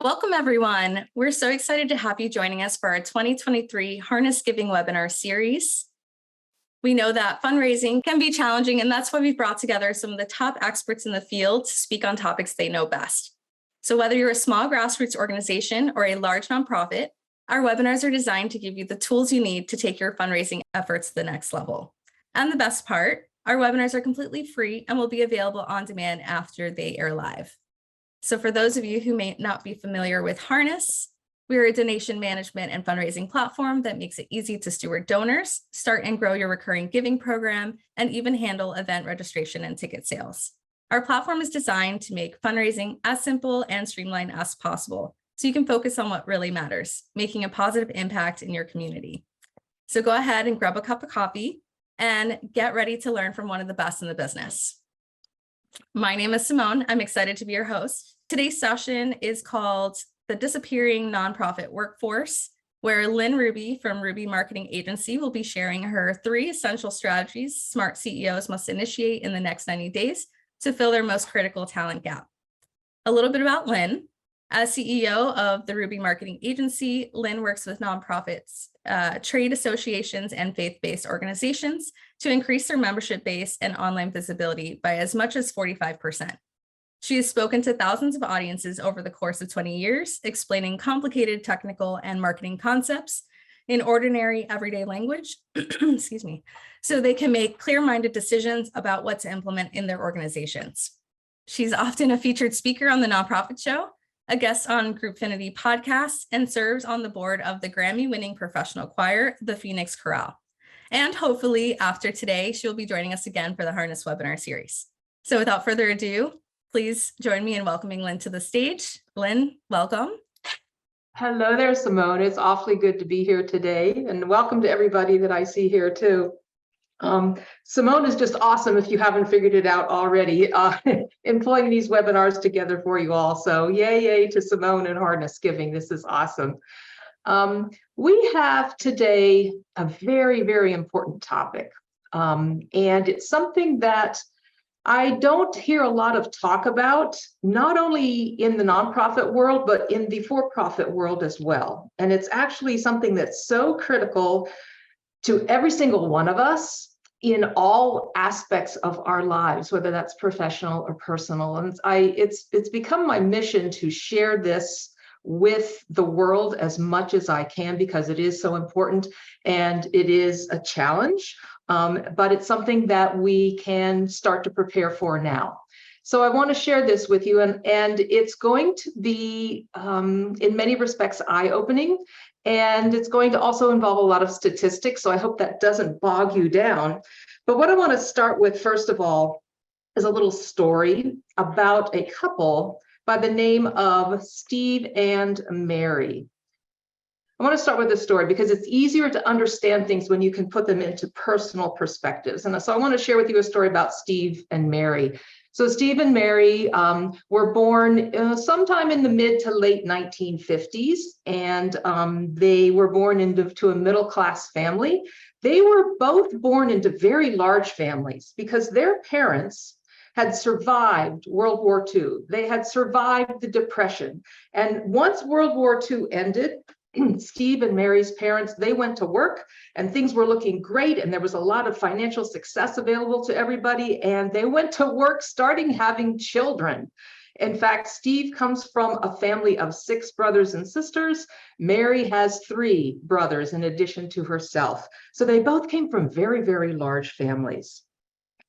Welcome, everyone. We're so excited to have you joining us for our 2023 Harness Giving webinar series. We know that fundraising can be challenging, and that's why we've brought together some of the top experts in the field to speak on topics they know best. So whether you're a small grassroots organization or a large nonprofit, our webinars are designed to give you the tools you need to take your fundraising efforts to the next level. And the best part, our webinars are completely free and will be available on demand after they air live. So for those of you who may not be familiar with Harness, we're a donation management and fundraising platform that makes it easy to steward donors, start and grow your recurring giving program, and even handle event registration and ticket sales. Our platform is designed to make fundraising as simple and streamlined as possible, so you can focus on what really matters, making a positive impact in your community. So go ahead and grab a cup of coffee and get ready to learn from one of the best in the business. My name is Simone. I'm excited to be your host. Today's session is called The Disappearing Nonprofit Workforce, where Lynn Ruby from Ruby Marketing Agency will be sharing her 3 essential strategies smart CEOs must initiate in the next 90 days to fill their most critical talent gap. A little bit about Lynn. As CEO of the Ruby Marketing Agency, Lynn works with nonprofits, trade associations, and faith-based organizations to increase their membership base and online visibility by as much as 45%. She has spoken to thousands of audiences over the course of 20 years, explaining complicated technical and marketing concepts in ordinary, everyday language, excuse me, so they can make clear-minded decisions about what to implement in their organizations. She's often a featured speaker on the Nonprofit Show, a guest on Groupfinity podcast, and serves on the board of the Grammy-winning professional choir, the Phoenix Chorale. And hopefully after today, she'll be joining us again for the Harness webinar series. So without further ado, please join me in welcoming Lynn to the stage. Lynn, welcome. Hello there, Simone. It's awfully good to be here today, and welcome to everybody that I see here too. Simone is just awesome if you haven't figured it out already, employing these webinars together for you all. So yay to Simone and Harness Giving. This is awesome. We have today a very, very important topic, and it's something that I don't hear a lot of talk about, not only in the nonprofit world, but in the for-profit world as well. And it's actually something that's so critical to every single one of us in all aspects of our lives, whether that's professional or personal. And it's become my mission to share this with the world as much as I can, because it is so important and it is a challenge, but it's something that we can start to prepare for now. So I want to share this with you, and it's going to be in many respects eye-opening, and it's going to also involve a lot of statistics, so I hope that doesn't bog you down. But what I want to start with, first of all, is a little story about a couple by the name of Steve and Mary. I want to start with this story because it's easier to understand things when you can put them into personal perspectives. And so I want to share with you a story about Steve and Mary. So Steve and Mary were born sometime in the mid to late 1950s, and they were born into a middle-class family. They were both born into very large families because their parents had survived World War II. They had survived the Depression. And once World War II ended, Steve and Mary's parents, they went to work and things were looking great, and there was a lot of financial success available to everybody, and they went to work starting having children. In fact, Steve comes from a family of 6 brothers and sisters. Mary has 3 brothers in addition to herself. So they both came from very, very large families.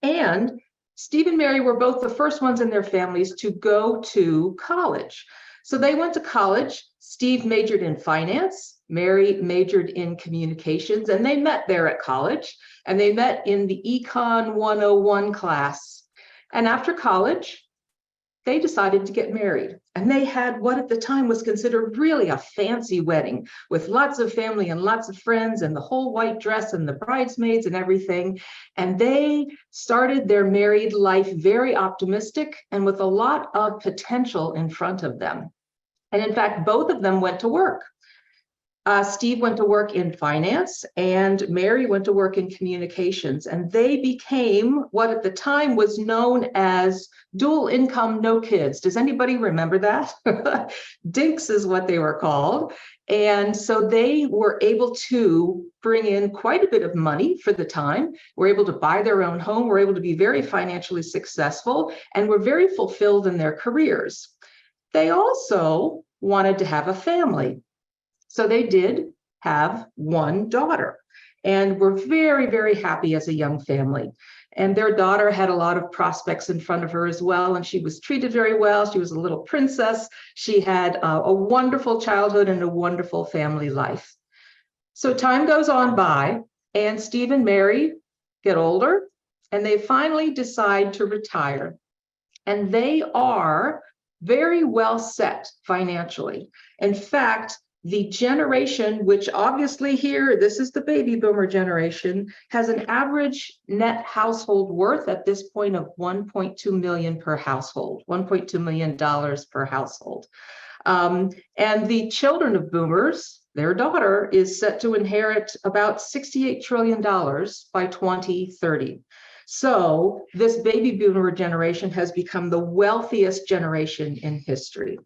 And Steve and Mary were both the first ones in their families to go to college. So they went to college. Steve majored in finance, Mary majored in communications, and they met there at college, and they met in the Econ 101 class. And after college, they decided to get married. And they had what at the time was considered really a fancy wedding with lots of family and lots of friends and the whole white dress and the bridesmaids and everything. And they started their married life very optimistic and with a lot of potential in front of them. And in fact, both of them went to work. Steve went to work in finance and Mary went to work in communications, and they became what at the time was known as dual income, no kids. Does anybody remember that? Dinks is what they were called. And so they were able to bring in quite a bit of money for the time, were able to buy their own home, were able to be very financially successful, and were very fulfilled in their careers. They also wanted to have a family. So they did have one daughter and were very, very happy as a young family. And their daughter had a lot of prospects in front of her as well. And she was treated very well. She was a little princess. She had a wonderful childhood and a wonderful family life. So time goes on by and Steve and Mary get older and they finally decide to retire. And they are very well set financially. In fact, the generation, which obviously here, this is the baby boomer generation, has an average net household worth at this point of $1.2 million per household, $1.2 million per household. And the children of boomers, their daughter is set to inherit about $68 trillion by 2030. So this baby boomer generation has become the wealthiest generation in history.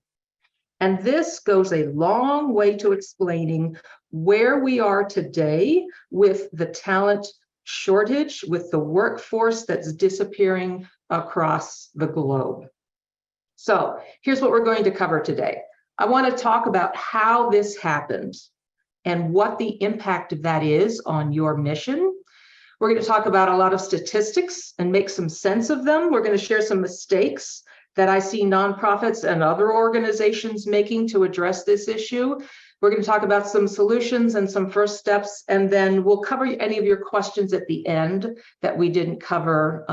And this goes a long way to explaining where we are today with the talent shortage, with the workforce that's disappearing across the globe. So here's what we're going to cover today. I want to talk about how this happened and what the impact of that is on your mission. We're going to talk about a lot of statistics and make some sense of them. We're going to share some mistakes that I see nonprofits and other organizations making to address this issue. We're going to talk about some solutions and some first steps, and then we'll cover any of your questions at the end that we didn't cover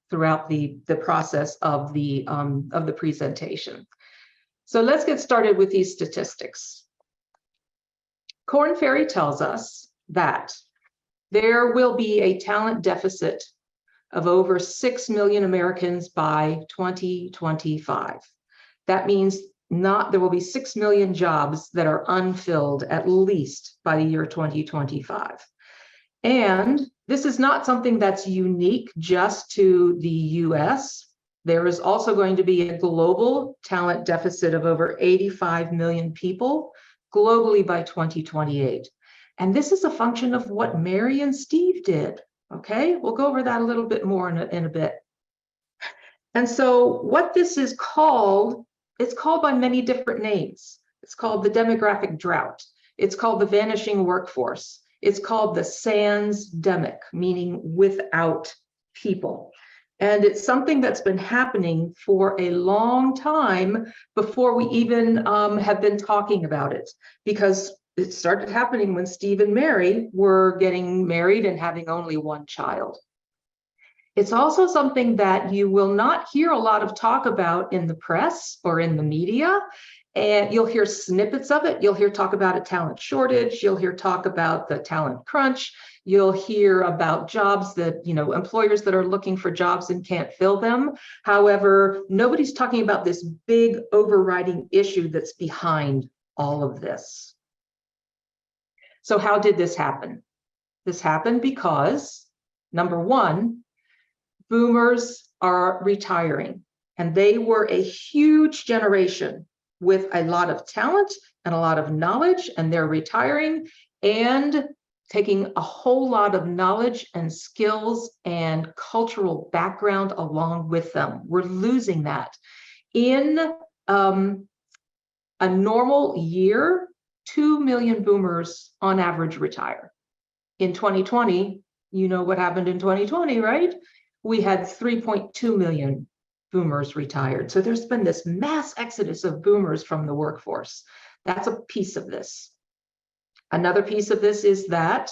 throughout the process of the presentation. So let's get started with these statistics. Korn Ferry tells us that there will be a talent deficit of over 6 million Americans by 2025. That means there will be 6 million jobs that are unfilled at least by the year 2025. And this is not something that's unique just to the US. There is also going to be a global talent deficit of over 85 million people globally by 2028. And this is a function of what Mary and Steve did. Okay, we'll go over that a little bit more in a bit. And so what this is called, it's called by many different names. It's called the demographic drought. It's called the vanishing workforce. It's called the sansdemic, meaning without people. And it's something that's been happening for a long time before we even have been talking about it, because it started happening when Steve and Mary were getting married and having only one child. It's also something that you will not hear a lot of talk about in the press or in the media. And you'll hear snippets of it. You'll hear talk about a talent shortage. You'll hear talk about the talent crunch. You'll hear about jobs that, employers that are looking for jobs and can't fill them. However, nobody's talking about this big overriding issue that's behind all of this. So how did this happen? This happened because, number one, boomers are retiring, and they were a huge generation with a lot of talent and a lot of knowledge, and they're retiring and taking a whole lot of knowledge and skills and cultural background along with them. We're losing that. In a normal year, 2 million boomers on average retire. In 2020, you know what happened in 2020, right? We had 3.2 million boomers retired. So there's been this mass exodus of boomers from the workforce. That's a piece of this. Another piece of this is that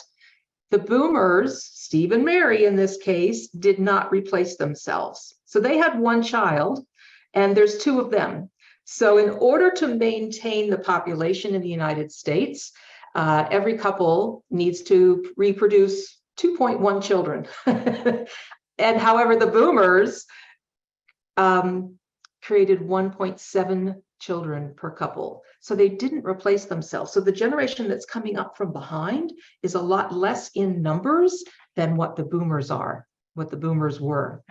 the boomers, Steve and Mary in this case, did not replace themselves. So they had one child, and there's two of them. So in order to maintain the population in the United States, every couple needs to reproduce 2.1 children. And however, the boomers created 1.7 children per couple. So they didn't replace themselves. So the generation that's coming up from behind is a lot less in numbers than what the boomers are, what the boomers were.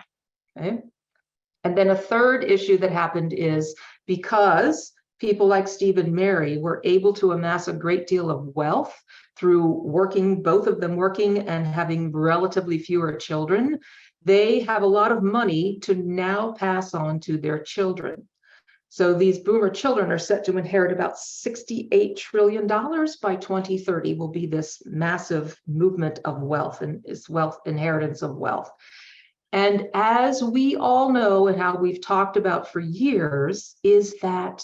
Okay. And then a third issue that happened is because people like Steve and Mary were able to amass a great deal of wealth through working, both of them working and having relatively fewer children, they have a lot of money to now pass on to their children. So these boomer children are set to inherit about $68 trillion by 2030 will be this massive movement of wealth and is wealth inheritance of wealth. And as we all know and how we've talked about for years is that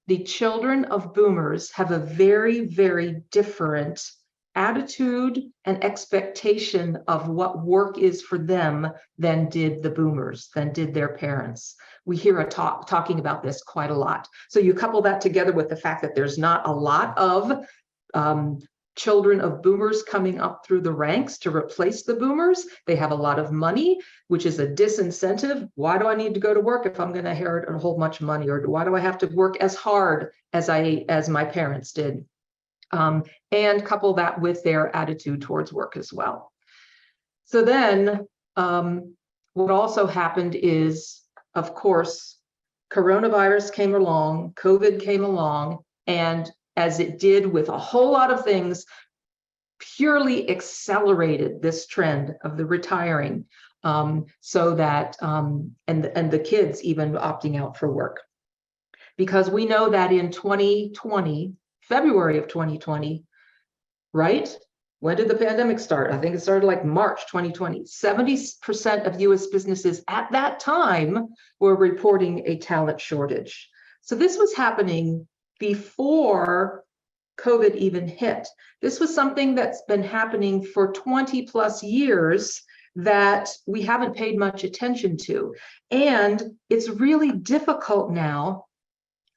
the children of boomers have a very, very different attitude and expectation of what work is for them than did the boomers, than did their parents. We hear talking about this quite a lot. So you couple that together with the fact that there's not a lot of children of boomers coming up through the ranks to replace the boomers. They have a lot of money, which is a disincentive. Why do I need to go to work if I'm going to inherit a whole bunch of money? Or why do I have to work as hard as my parents did? And couple that with their attitude towards work as well. So then what also happened is, of course, coronavirus came along, COVID came along, and as it did with a whole lot of things, purely accelerated this trend of the retiring, so that, and the kids even opting out for work. Because we know that in 2020, February of 2020, right? When did the pandemic start? I think it started like March 2020. 70% of US businesses at that time were reporting a talent shortage. So this was happening before COVID even hit. This was something that's been happening for 20 plus years that we haven't paid much attention to. And it's really difficult now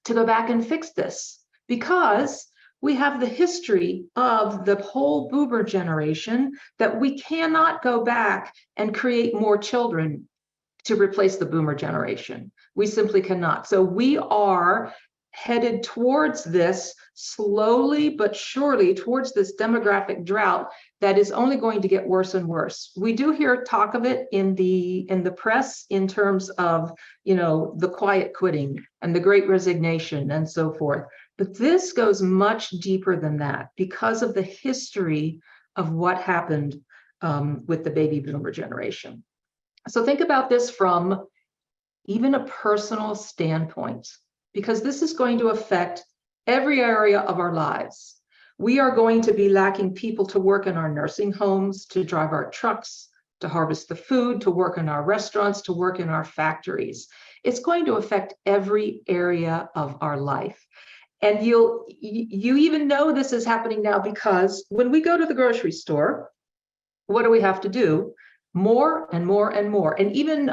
to go back and fix this because we have the history of the whole boomer generation that we cannot go back and create more children to replace the boomer generation. We simply cannot. So we are headed towards this slowly but surely, towards this demographic drought that is only going to get worse and worse. We do hear talk of it in the press in terms of, you know, the quiet quitting and the great resignation and so forth. But this goes much deeper than that because of the history of what happened with the baby boomer generation. So think about this from even a personal standpoint, because this is going to affect every area of our lives. We are going to be lacking people to work in our nursing homes, to drive our trucks, to harvest the food, to work in our restaurants, to work in our factories. It's going to affect every area of our life. And you even know this is happening now because when we go to the grocery store, what do we have to do? More and more and more. And even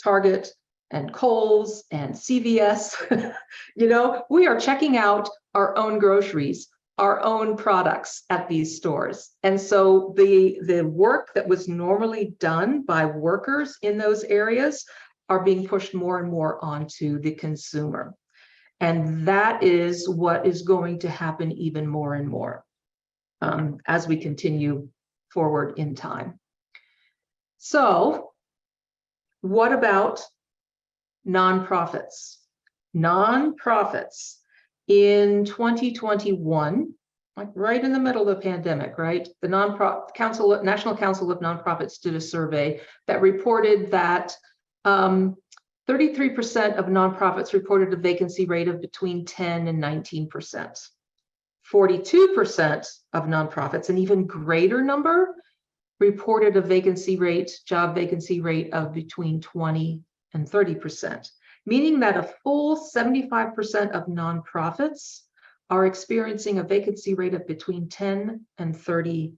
Target and Kohl's and CVS, you know, we are checking out our own groceries, our own products at these stores. And so the work that was normally done by workers in those areas are being pushed more and more onto the consumer. And that is what is going to happen even more and more as we continue forward in time. So what about nonprofits? Nonprofits in 2021, like right in the middle of the pandemic, right? The National Council of Nonprofits did a survey that reported that 33% of nonprofits reported a vacancy rate of between 10 and 19%. 42% of nonprofits, an even greater number, reported a job vacancy rate of between 20 and 30%, meaning that a full 75% of nonprofits are experiencing a vacancy rate of between 10 and 30%.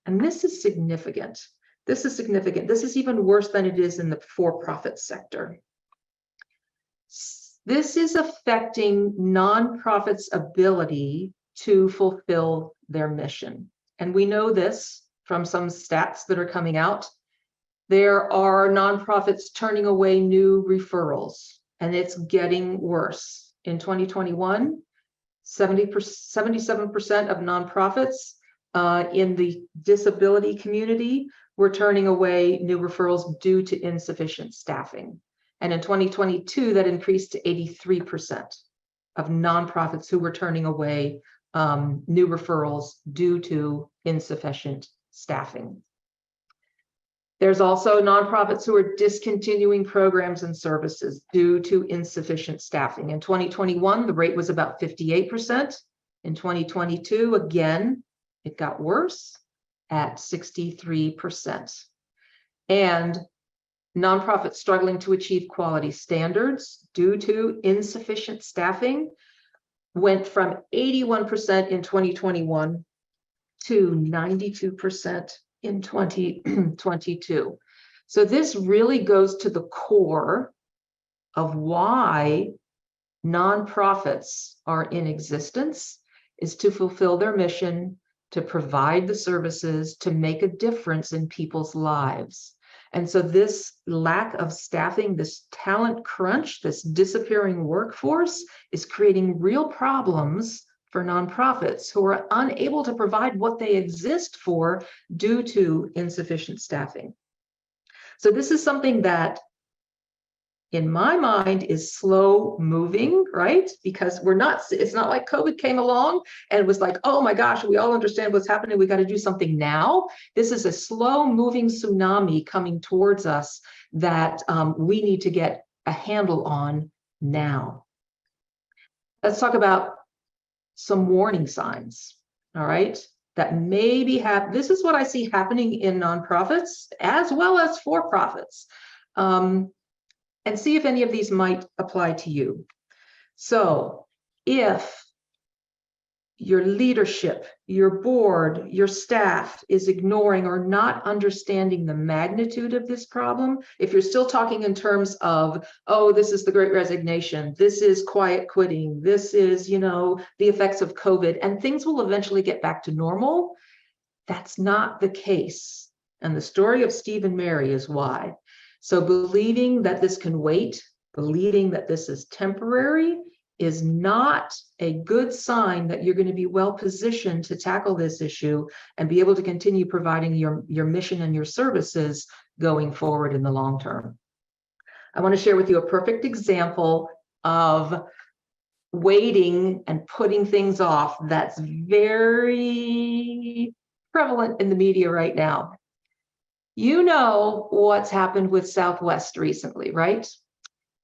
And this is significant. This is significant. This is even worse than it is in the for-profit sector. This is affecting nonprofits' ability to fulfill their mission. And we know this from some stats that are coming out. There are nonprofits turning away new referrals and it's getting worse. In 2021, 77% of nonprofits in the disability community were turning away new referrals due to insufficient staffing. And in 2022, that increased to 83% of nonprofits who were turning away new referrals due to insufficient staffing. There's also nonprofits who are discontinuing programs and services due to insufficient staffing. In 2021, the rate was about 58%. In 2022, again, it got worse at 63%. And nonprofits struggling to achieve quality standards due to insufficient staffing went from 81% in 2021 to 92% in 2022. So this really goes to the core of why nonprofits are in existence, is to fulfill their mission, to provide the services, to make a difference in people's lives. And so this lack of staffing, this talent crunch, this disappearing workforce is creating real problems for nonprofits who are unable to provide what they exist for due to insufficient staffing. So this is something that, in my mind, is slow moving, right? Because it's not like COVID came along and was like, oh my gosh, we all understand what's happening, we got to do something now. This is a slow moving tsunami coming towards us that we need to get a handle on now. Let's talk about some warning signs, all right, that maybe this is what I see happening in nonprofits as well as for-profits. And see if any of these might apply to you. So if your leadership, your board, your staff is ignoring or not understanding the magnitude of this problem, if you're still talking in terms of, oh, this is the Great Resignation, this is quiet quitting, this is, the effects of COVID, and things will eventually get back to normal, that's not the case. And the story of Steve and Mary is why. So believing that this can wait, believing that this is temporary, is not a good sign that you're going to be well positioned to tackle this issue and be able to continue providing your mission and your services going forward in the long term. I want to share with you a perfect example of waiting and putting things off that's very prevalent in the media right now. You know what's happened with Southwest recently, right?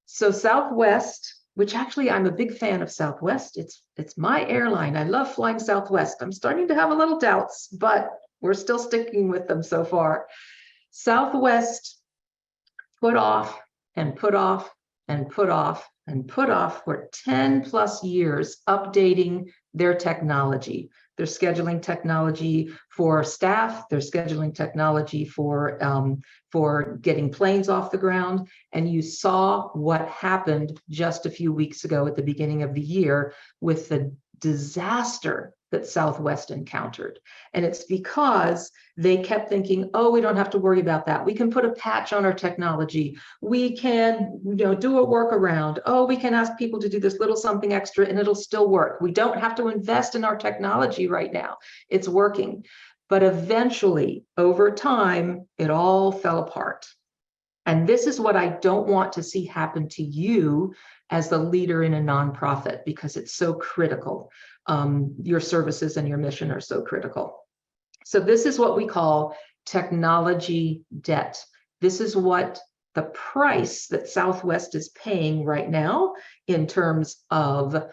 So Southwest, which actually I'm a big fan of Southwest. It's my airline. I love flying Southwest. I'm starting to have a little doubts, but we're still sticking with them so far. Southwest put off and put off and put off and put off for 10 plus years updating their technology. They're scheduling technology for staff. They're scheduling technology for getting planes off the ground. And you saw what happened just a few weeks ago at the beginning of the year with the disaster that Southwest encountered. And it's because they kept thinking, oh, we don't have to worry about that. We can put a patch on our technology. We can, do a workaround. Oh, we can ask people to do this little something extra and it'll still work. We don't have to invest in our technology right now. It's working. But eventually, over time, it all fell apart. And this is what I don't want to see happen to you as the leader in a nonprofit, because it's so critical. Your services and your mission are so critical. So this is what we call technology debt. This is what the price that Southwest is paying right now in terms of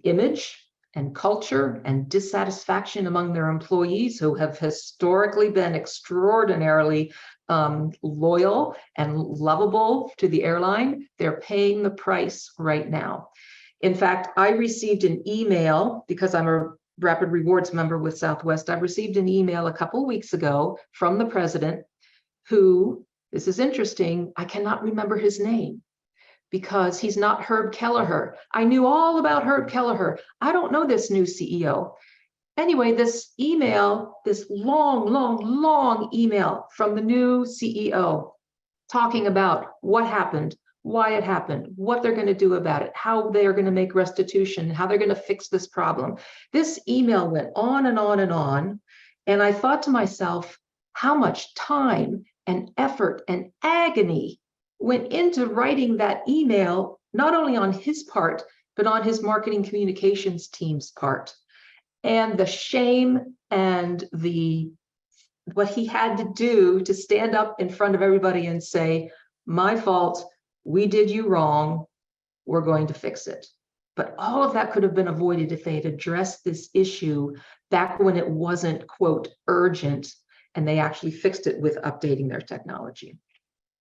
image and culture and dissatisfaction among their employees, who have historically been extraordinarily loyal and lovable to the airline. They're paying the price right now. In fact, I received an email, because I'm a Rapid Rewards member with Southwest. I received an email a couple of weeks ago from the president who, this is interesting, I cannot remember his name because he's not Herb Kelleher. I knew all about Herb Kelleher. I don't know this new CEO. Anyway, this email, this long email from the new CEO talking about what happened, why it happened, what they're going to do about it, how they're going to make restitution, how they're going to fix this problem. This email went on and on and on. And I thought to myself, how much time and effort and agony went into writing that email, not only on his part, but on his marketing communications team's part. And the shame and what he had to do to stand up in front of everybody and say, my fault, we did you wrong, we're going to fix it. But all of that could have been avoided if they had addressed this issue back when it wasn't, quote, urgent, and they actually fixed it with updating their technology.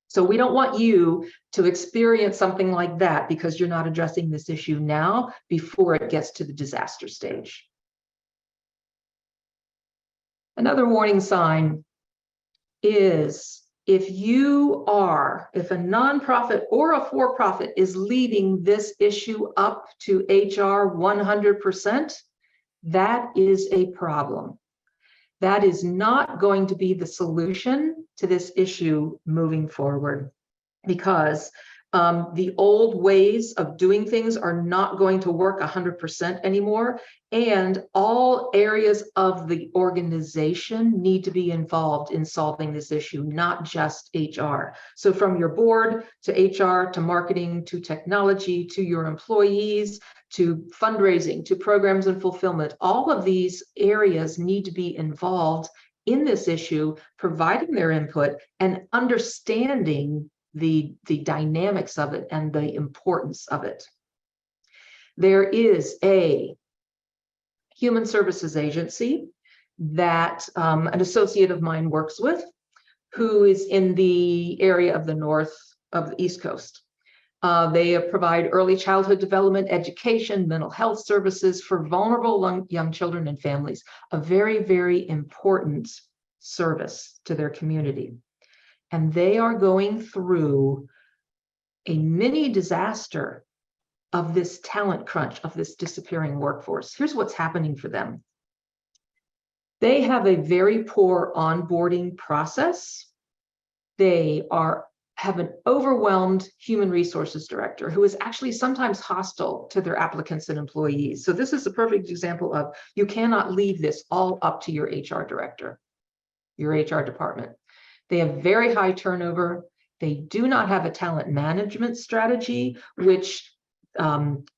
So we don't want you to experience something like that because you're not addressing this issue now before it gets to the disaster stage. Another warning sign is if a nonprofit or a for-profit is leaving this issue up to HR 100%, that is a problem. That is not going to be the solution to this issue moving forward, because the old ways of doing things are not going to work 100% anymore. And all areas of the organization need to be involved in solving this issue, not just HR. So from your board to HR to marketing to technology to your employees to fundraising to programs and fulfillment, all of these areas need to be involved in this issue, providing their input and understanding the dynamics of it and the importance of it. There is a human services agency that an associate of mine works with, who is in the area of the East Coast. They provide early childhood development, education, mental health services for vulnerable young children and families, a very, very important service to their community. And they are going through a mini disaster of this talent crunch, of this disappearing workforce. Here's what's happening for them. They have a very poor onboarding process. They have an overwhelmed human resources director who is actually sometimes hostile to their applicants and employees. So this is a perfect example of you cannot leave this all up to your HR director, your HR department. They have very high turnover. They do not have a talent management strategy, which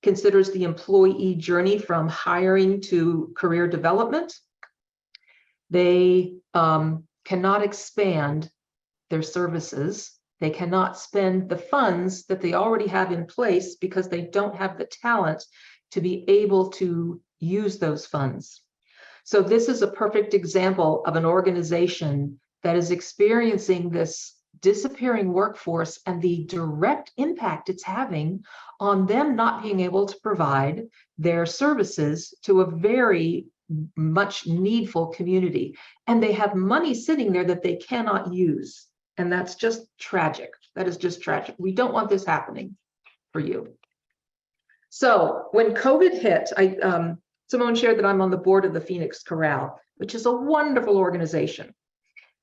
considers the employee journey from hiring to career development. They cannot expand their services. They cannot spend the funds that they already have in place because they don't have the talent to be able to use those funds. So this is a perfect example of an organization that is experiencing this disappearing workforce and the direct impact it's having on them not being able to provide their services to a very much needful community. And they have money sitting there that they cannot use. And that's just tragic. That is just tragic. We don't want this happening for you. So when COVID hit, Simone shared that I'm on the board of the Phoenix Chorale, which is a wonderful organization.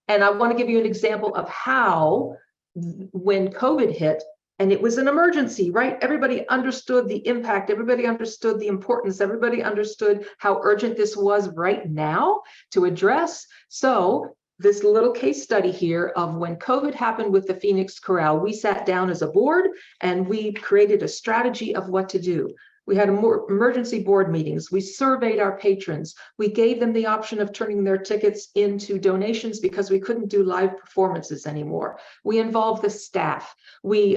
And I want to give you an example of how, when COVID hit, and it was an emergency, right? Everybody understood the impact. Everybody understood the importance. Everybody understood how urgent this was right now to address. So this little case study here of when COVID happened with the Phoenix Chorale, we sat down as a board and we created a strategy of what to do. We had emergency board meetings. We surveyed our patrons. We gave them the option of turning their tickets into donations because we couldn't do live performances anymore. We involved the staff. We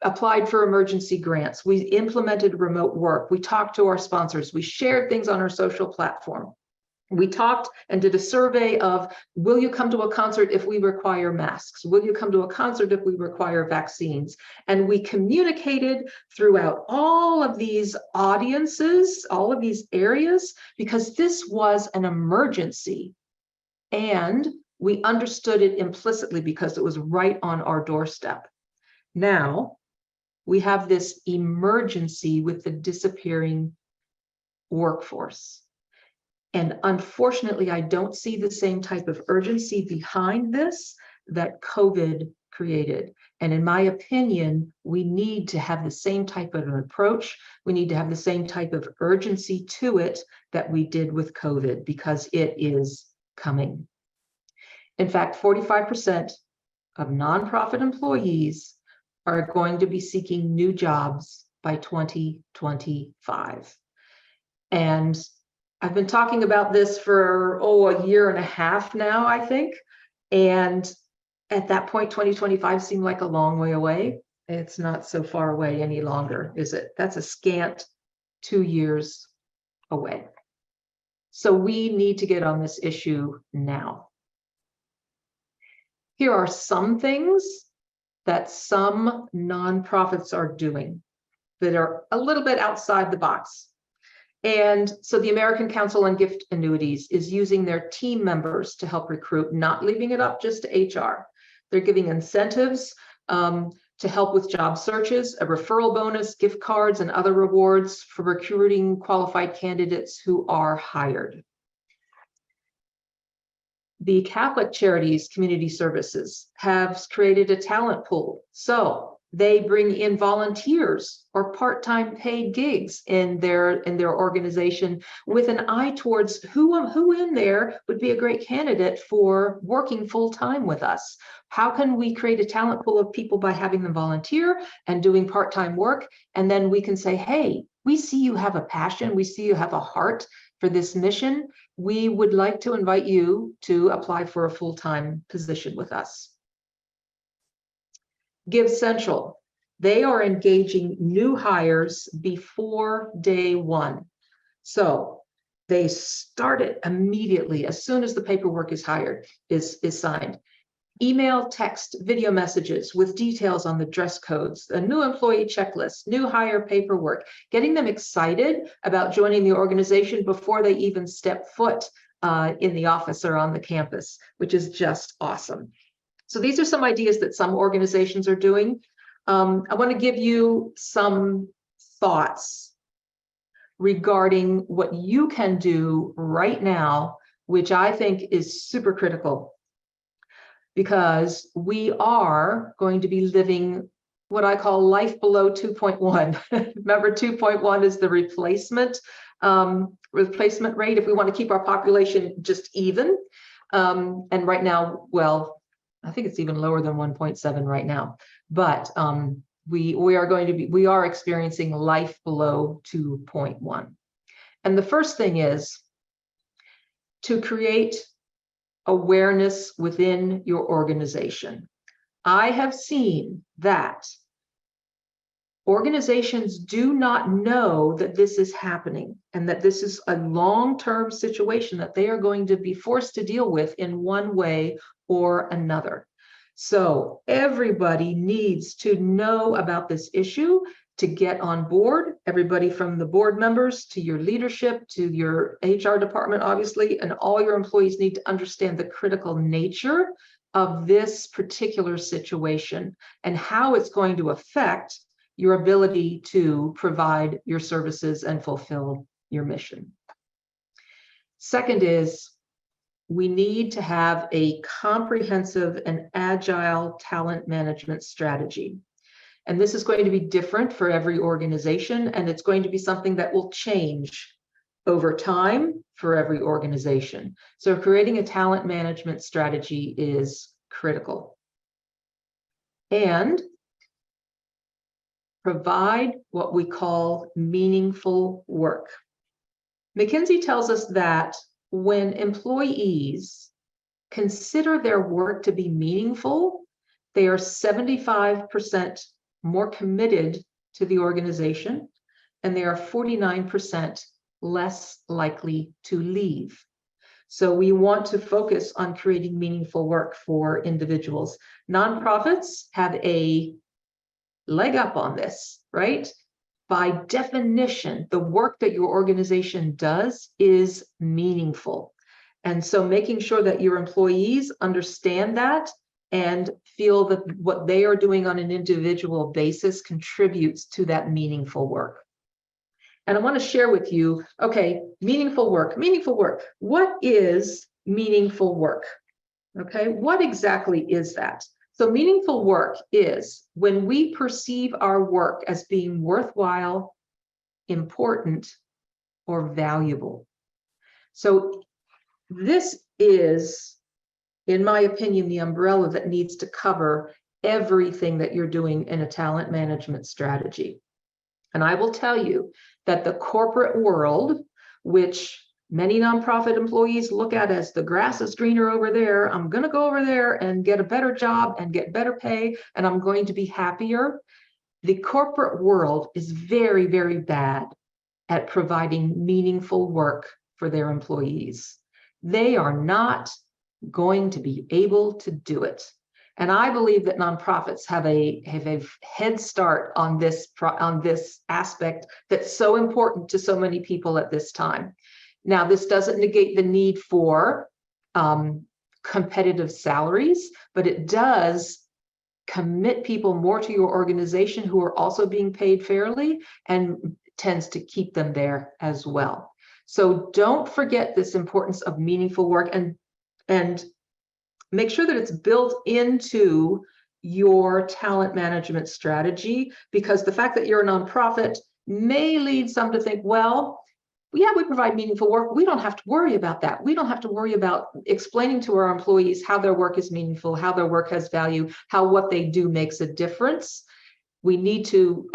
applied for emergency grants. We implemented remote work. We talked to our sponsors. We shared things on our social platform. We talked and did a survey of, will you come to a concert if we require masks? Will you come to a concert if we require vaccines? And we communicated throughout all of these audiences, all of these areas, because this was an emergency. And we understood it implicitly because it was right on our doorstep. Now, we have this emergency with the disappearing workforce. And unfortunately, I don't see the same type of urgency behind this that COVID created. And in my opinion, we need to have the same type of an approach. We need to have the same type of urgency to it that we did with COVID, because it is coming. In fact, 45% of nonprofit employees are going to be seeking new jobs by 2025. And I've been talking about this for, a year and a half now, I think. And at that point, 2025 seemed like a long way away. It's not so far away any longer, is it? That's a scant 2 years away. So we need to get on this issue now. Here are some things that some nonprofits are doing that are a little bit outside the box. And so the American Council on Gift Annuities is using their team members to help recruit, not leaving it up just to HR. They're giving incentives to help with job searches, a referral bonus, gift cards, and other rewards for recruiting qualified candidates who are hired. The Catholic Charities Community Services have created a talent pool. So they bring in volunteers or part-time paid gigs in their organization with an eye towards who in there would be a great candidate for working full-time with us. How can we create a talent pool of people by having them volunteer and doing part-time work? And then we can say, hey, we see you have a passion, we see you have a heart for this mission. We would like to invite you to apply for a full-time position with us. Give Central, they are engaging new hires before day one. So they start it immediately as soon as the paperwork is signed. Email, text, video messages with details on the dress codes, a new employee checklist, new hire paperwork, getting them excited about joining the organization before they even step foot in the office or on the campus, which is just awesome. So these are some ideas that some organizations are doing. I want to give you some thoughts regarding what you can do right now, which I think is super critical, because we are going to be living what I call life below 2.1. Remember, 2.1 is the replacement rate if we want to keep our population just even. And right now, well, I think it's even lower than 1.7 right now, but we are experiencing life below 2.1. And the first thing is to create awareness within your organization. I have seen that organizations do not know that this is happening and that this is a long-term situation that they are going to be forced to deal with in one way or another. So everybody needs to know about this issue to get on board, everybody from the board members to your leadership, to your HR department, obviously, and all your employees need to understand the critical nature of this particular situation and how it's going to affect your ability to provide your services and fulfill your mission. Second is, we need to have a comprehensive and agile talent management strategy. And this is going to be different for every organization, and it's going to be something that will change over time for every organization. So creating a talent management strategy is critical. And provide what we call meaningful work. McKinsey tells us that when employees consider their work to be meaningful, they are 75% more committed to the organization, and they are 49% less likely to leave. So we want to focus on creating meaningful work for individuals. Nonprofits have a leg up on this, right? By definition, the work that your organization does is meaningful. And so making sure that your employees understand that and feel that what they are doing on an individual basis contributes to that meaningful work. And I want to share with you, okay, meaningful work. What is meaningful work? Okay, what exactly is that? So meaningful work is when we perceive our work as being worthwhile, important, or valuable. So this is, in my opinion, the umbrella that needs to cover everything that you're doing in a talent management strategy. And I will tell you that the corporate world, which many nonprofit employees look at as the grass is greener over there, I'm going to go over there and get a better job and get better pay, and I'm going to be happier. The corporate world is very, very bad at providing meaningful work for their employees. They are not going to be able to do it. And I believe that nonprofits have a head start on this aspect that's so important to so many people at this time. Now, this doesn't negate the need for competitive salaries, but it does commit people more to your organization who are also being paid fairly, and tends to keep them there as well. So don't forget this importance of meaningful work, and make sure that it's built into your talent management strategy, because the fact that you're a nonprofit may lead some to think, well, yeah, we provide meaningful work. We don't have to worry about that. We don't have to worry about explaining to our employees how their work is meaningful, how their work has value, how what they do makes a difference. We need to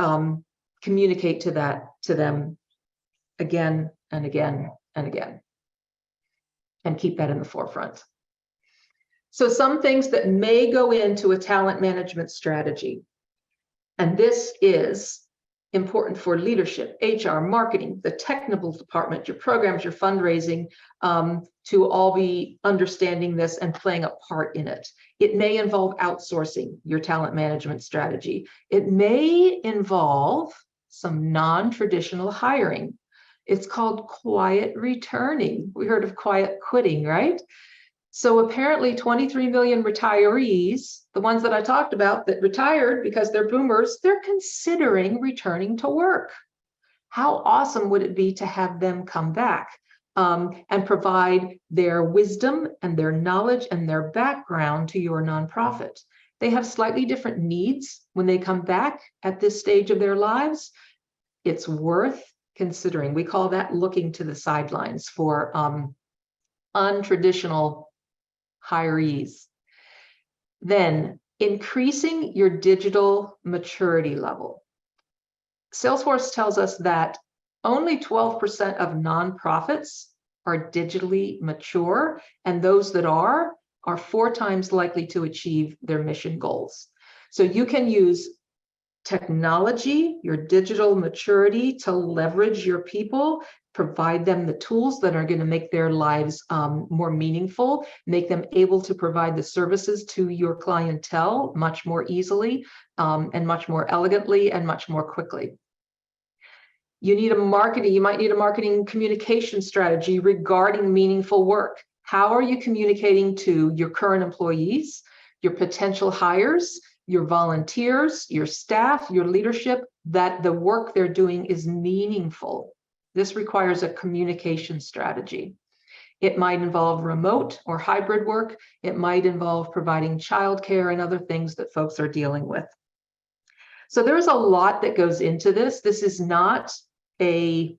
communicate to them again and again and again, and keep that in the forefront. So some things that may go into a talent management strategy, and this is important for leadership, HR, marketing, the technical department, your programs, your fundraising, to all be understanding this and playing a part in it. It may involve outsourcing your talent management strategy. It may involve some non-traditional hiring. It's called quiet returning. We heard of quiet quitting, right? So apparently 23 million retirees, the ones that I talked about that retired because they're boomers, they're considering returning to work. How awesome would it be to have them come back and provide their wisdom and their knowledge and their background to your nonprofit? They have slightly different needs when they come back at this stage of their lives. It's worth considering. We call that looking to the sidelines for untraditional hirees. Then increasing your digital maturity level. Salesforce tells us that only 12% of nonprofits are digitally mature, and those that are 4 times likely to achieve their mission goals. So you can use technology, your digital maturity, to leverage your people, provide them the tools that are going to make their lives more meaningful, make them able to provide the services to your clientele much more easily and much more elegantly and much more quickly. You might need a marketing communication strategy regarding meaningful work. How are you communicating to your current employees, your potential hires, your volunteers, your staff, your leadership, that the work they're doing is meaningful? This requires a communication strategy. It might involve remote or hybrid work. It might involve providing childcare and other things that folks are dealing with. So there's a lot that goes into this. This is not a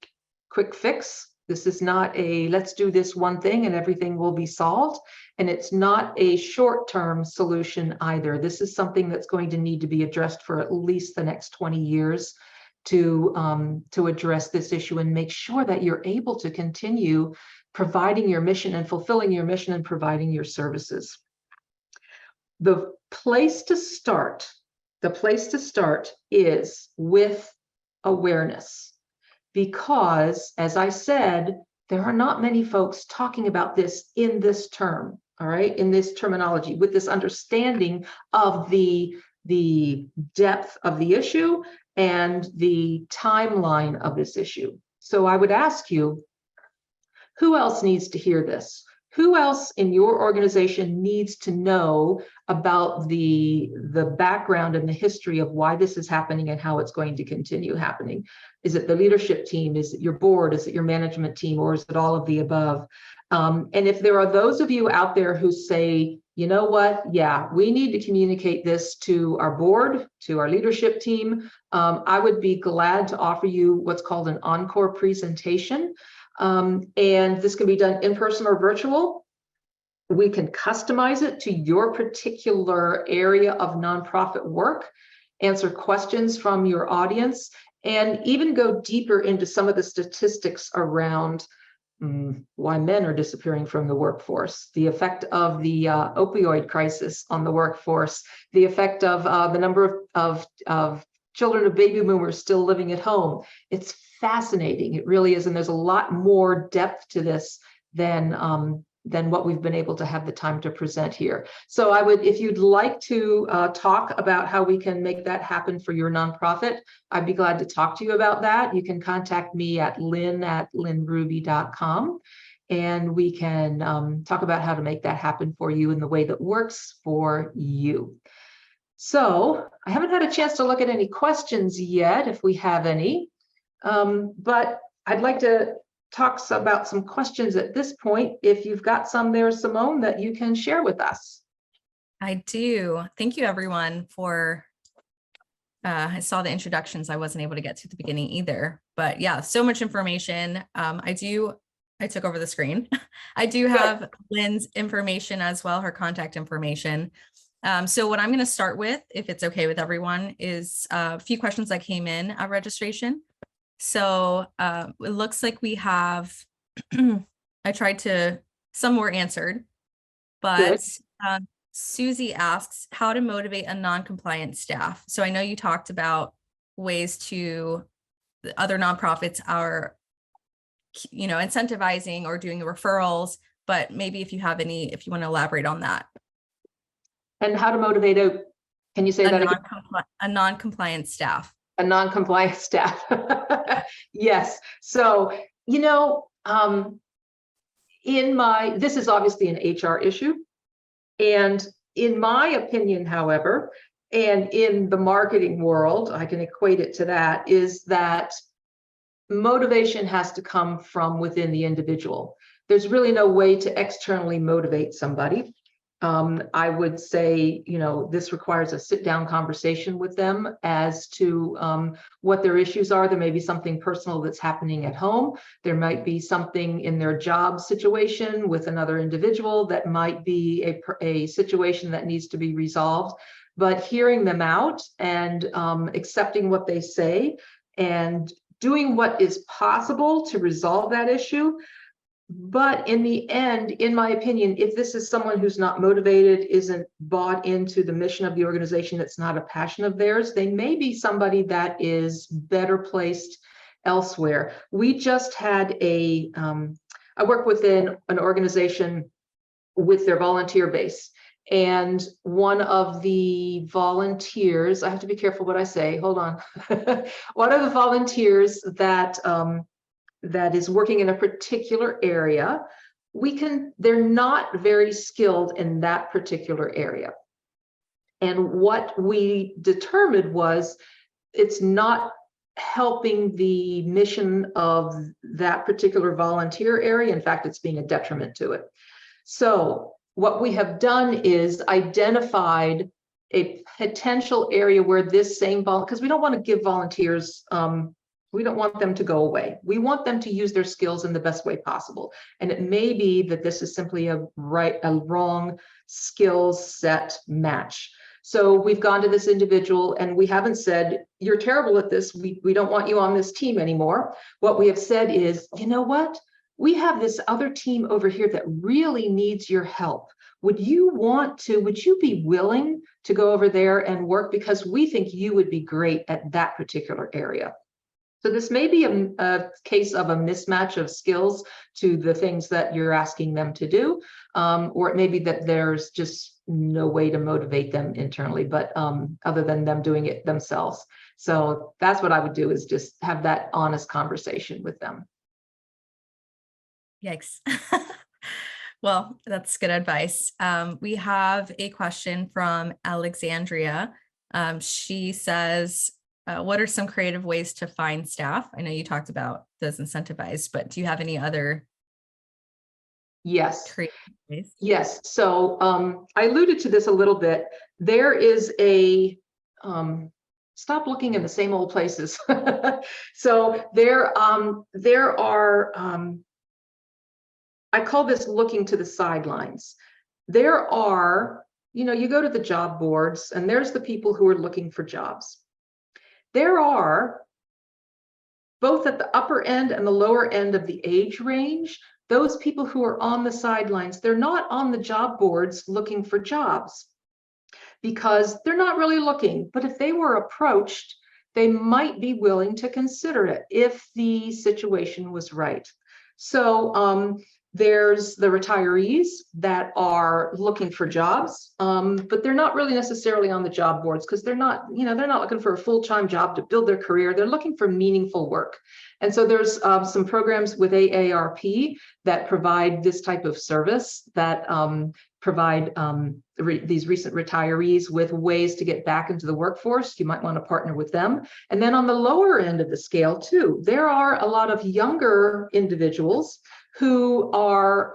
quick fix. This is not a let's do this one thing and everything will be solved. And it's not a short-term solution either. This is something that's going to need to be addressed for at least the next 20 years to address this issue and make sure that you're able to continue providing your mission and fulfilling your mission and providing your services. The place to start is with awareness. Because, as I said, there are not many folks talking about this in this term, all right, in this terminology, with this understanding of the depth of the issue and the timeline of this issue. So I would ask you, who else needs to hear this? Who else in your organization needs to know about the background and the history of why this is happening and how it's going to continue happening? Is it the leadership team? Is it your board? Is it your management team? Or is it all of the above? And if there are those of you out there who say, you know what? Yeah, we need to communicate this to our board, to our leadership team. I would be glad to offer you what's called an encore presentation. And this can be done in person or virtual. We can customize it to your particular area of nonprofit work, answer questions from your audience, and even go deeper into some of the statistics around why men are disappearing from the workforce, the effect of the opioid crisis on the workforce, the effect of the number of children of baby boomers still living at home. It's fascinating. It really is. And there's a lot more depth to this than what we've been able to have the time to present here. So I would, if you'd like to talk about how we can make that happen for your nonprofit, I'd be glad to talk to you about that. You can contact me at lynn@lynnruby.com, and we can talk about how to make that happen for you in the way that works for you. So I haven't had a chance to look at any questions yet, if we have any, but I'd like to talk about some questions at this point. If you've got some there, Simone, that you can share with us. I do. Thank you, everyone, for, I saw the introductions. I wasn't able to get to the beginning either, but yeah, so much information. I took over the screen. I do have Lynn's information as well, her contact information. So what I'm going to start with, if it's okay with everyone, is a few questions that came in at registration. So it looks like we have, I tried to, some were answered, but Susie asks how to motivate a non-compliant staff. So I know you talked about ways to, other nonprofits are, incentivizing or doing the referrals, but maybe if you have any, if you want to elaborate on that. And how to motivate can you say that again? A non-compliant staff. A non-compliant staff. Yes. So, this is obviously an HR issue. And in my opinion, however, and in the marketing world, I can equate it to that, is that motivation has to come from within the individual. There's really no way to externally motivate somebody. I would say, this requires a sit-down conversation with them as to what their issues are. There may be something personal that's happening at home. There might be something in their job situation with another individual that might be a situation that needs to be resolved. But hearing them out and accepting what they say and doing what is possible to resolve that issue. But in the end, in my opinion, if this is someone who's not motivated, isn't bought into the mission of the organization, that's not a passion of theirs, they may be somebody that is better placed elsewhere. We just had I work within an organization with their volunteer base. And one of the volunteers, I have to be careful what I say, hold on. One of the volunteers that is working in a particular area, they're not very skilled in that particular area. And what we determined was it's not helping the mission of that particular volunteer area. In fact, it's being a detriment to it. So what we have done is identified a potential area where this same because we don't want to give volunteers, we don't want them to go away. We want them to use their skills in the best way possible. And it may be that this is simply a wrong skills set match. So we've gone to this individual and we haven't said, you're terrible at this. We don't want you on this team anymore. What we have said is, you know what? We have this other team over here that really needs your help. Would you be willing to go over there and work? Because we think you would be great at that particular area. So this may be a case of a mismatch of skills to the things that you're asking them to do, or it may be that there's just no way to motivate them internally, but other than them doing it themselves. So that's what I would do, is just have that honest conversation with them. Yikes. Well, that's good advice. We have a question from Alexandria. She says, what are some creative ways to find staff? I know you talked about those incentivized, but do you have any other Yes. create space. Yes. So I alluded to this a little bit. There is a stop looking in the same old places. So there are I call this looking to the sidelines. There are, you go to the job boards and there's the people who are looking for jobs. There are, both at the upper end and the lower end of the age range, those people who are on the sidelines. They're not on the job boards looking for jobs because they're not really looking. But if they were approached, they might be willing to consider it if the situation was right. So there's the retirees that are looking for jobs, but they're not really necessarily on the job boards because they're not looking for a full-time job to build their career. They're looking for meaningful work. And so there's some programs with AARP that provide this type of service, that provide these recent retirees with ways to get back into the workforce. You might want to partner with them. And then on the lower end of the scale too, there are a lot of younger individuals who are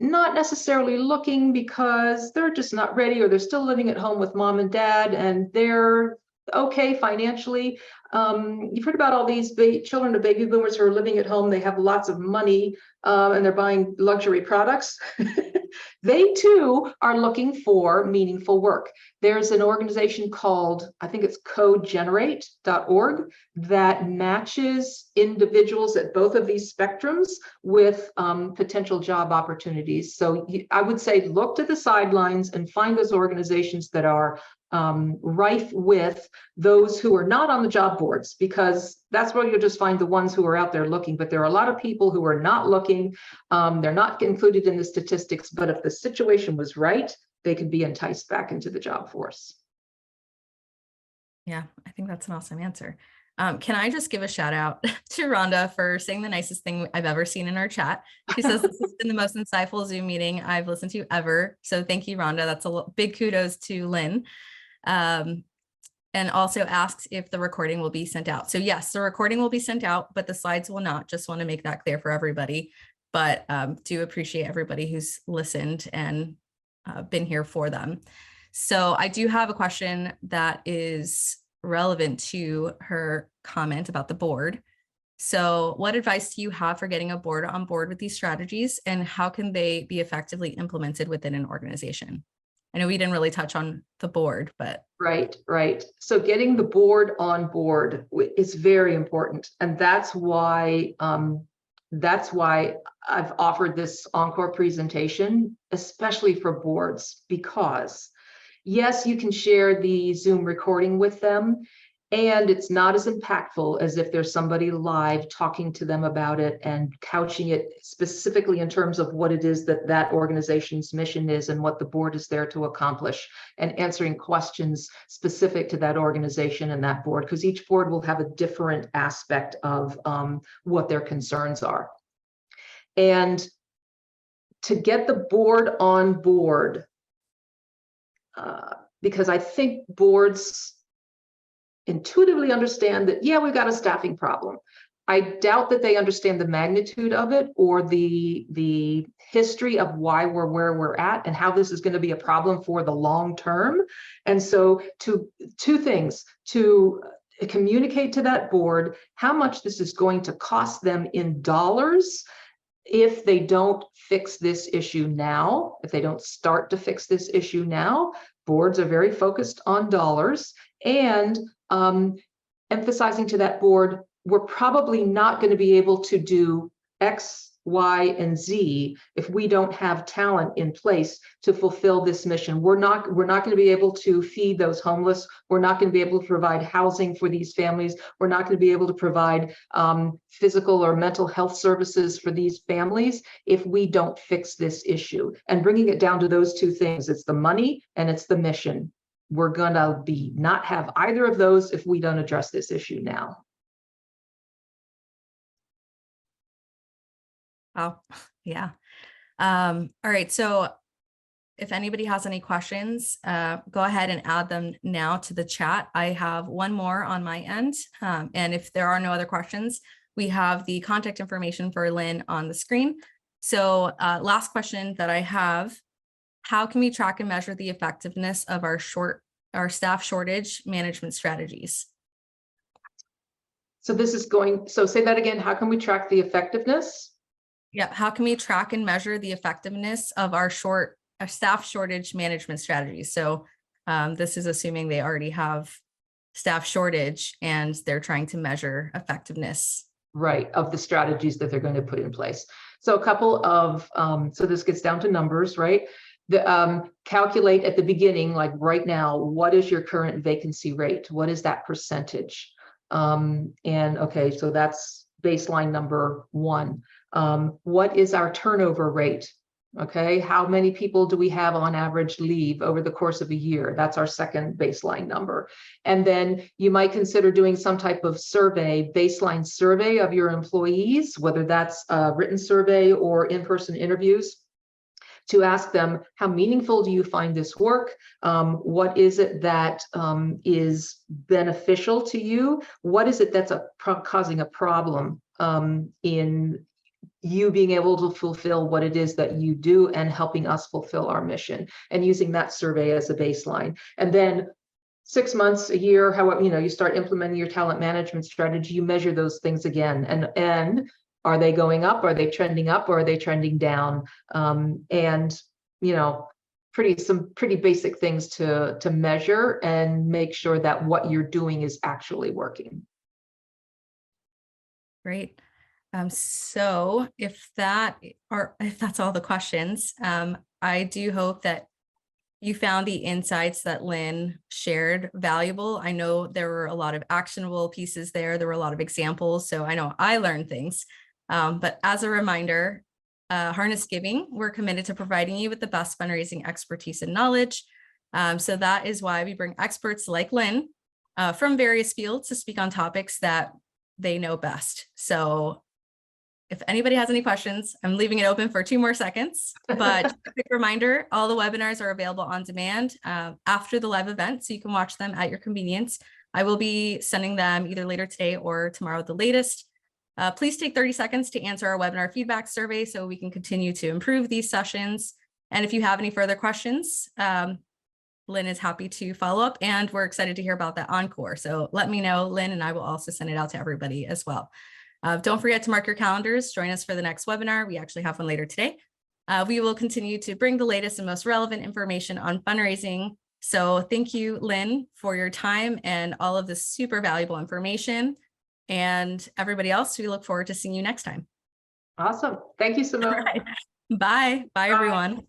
not necessarily looking because they're just not ready, or they're still living at home with mom and dad and they're okay financially. You've heard about all these children of baby boomers who are living at home. They have lots of money and they're buying luxury products. They too are looking for meaningful work. There's an organization called, I think it's cogenerate.org, that matches individuals at both of these spectrums with potential job opportunities. So I would say look to the sidelines and find those organizations that are rife with those who are not on the job boards, because that's where you'll just find the ones who are out there looking. But there are a lot of people who are not looking. They're not included in the statistics, but if the situation was right, they could be enticed back into the job force. Yeah, I think that's an awesome answer. Can I just give a shout out to Rhonda for saying the nicest thing I've ever seen in our chat? She says this has been the most insightful Zoom meeting I've listened to ever. So thank you, Rhonda. That's a big kudos to Lynn. And also asks if the recording will be sent out. So yes, the recording will be sent out, but the slides will not. Just want to make that clear for everybody. But do appreciate everybody who's listened and been here for them. So I do have a question that is relevant to her comment about the board. So what advice do you have for getting a board on board with these strategies, and how can they be effectively implemented within an organization? I know we didn't really touch on the board, but. Right. So getting the board on board is very important. And that's why I've offered this encore presentation, especially for boards, because yes, you can share the Zoom recording with them, and it's not as impactful as if there's somebody live talking to them about it and couching it specifically in terms of what it is that organization's mission is and what the board is there to accomplish, and answering questions specific to that organization and that board, because each board will have a different aspect of what their concerns are. And to get the board on board, because I think boards intuitively understand that, yeah, we've got a staffing problem. I doubt that they understand the magnitude of it or the history of why we're where we're at and how this is going to be a problem for the long term. And so two things: to communicate to that board how much this is going to cost them in dollars if they don't fix this issue now, if they don't start to fix this issue now. Boards are very focused on dollars, and emphasizing to that board, we're probably not going to be able to do X, Y, and Z if we don't have talent in place to fulfill this mission. We're not going to be able to feed those homeless. We're not going to be able to provide housing for these families. We're not going to be able to provide physical or mental health services for these families if we don't fix this issue. And bringing it down to those two things, it's the money and it's the mission. We're going to not have either of those if we don't address this issue now. Oh, yeah. All right. So if anybody has any questions, go ahead and add them now to the chat. I have one more on my end. And if there are no other questions, we have the contact information for Lynn on the screen. So last question that I have, how can we track and measure the effectiveness of our staff shortage management strategies? So say that again. How can we track the effectiveness? Yeah, how can we track and measure the effectiveness of our staff shortage management strategies? So this is assuming they already have staff shortage and they're trying to measure effectiveness. Right, of the strategies that they're going to put in place. So a couple of, so this gets down to numbers, right? Calculate at the beginning, like right now, what is your current vacancy rate? What is that percentage? And okay, so that's baseline number one. What is our turnover rate? Okay, how many people do we have on average leave over the course of a year? That's our second baseline number. And then you might consider doing some type of survey, baseline survey of your employees, whether that's a written survey or in-person interviews, to ask them, how meaningful do you find this work? What is it that is beneficial to you? What is it that's causing a problem in you being able to fulfill what it is that you do and helping us fulfill our mission, and using that survey as a baseline. And then 6 months, a year, however, you start implementing your talent management strategy, you measure those things again. And are they going up? Are they trending up, or are they trending down? And some pretty basic things to measure and make sure that what you're doing is actually working. Great. So if that's all the questions, I do hope that you found the insights that Lynn shared valuable. I know there were a lot of actionable pieces there. There were a lot of examples. So I know I learned things. But as a reminder, Harness Giving, we're committed to providing you with the best fundraising expertise and knowledge. So that is why we bring experts like Lynn from various fields to speak on topics that they know best. So if anybody has any questions, I'm leaving it open for 2 more seconds, but just a quick reminder, all the webinars are available on demand after the live event, so you can watch them at your convenience. I will be sending them either later today or tomorrow at the latest. Please take 30 seconds to answer our webinar feedback survey so we can continue to improve these sessions. And if you have any further questions, Lynn is happy to follow up, and we're excited to hear about that encore. So let me know, Lynn, and I will also send it out to everybody as well. Don't forget to mark your calendars. Join us for the next webinar. We actually have one later today. We will continue to bring the latest and most relevant information on fundraising. So thank you, Lynn, for your time and all of this super valuable information. And everybody else, we look forward to seeing you next time. Awesome. Thank you, Simone. All right. Bye. Bye, everyone.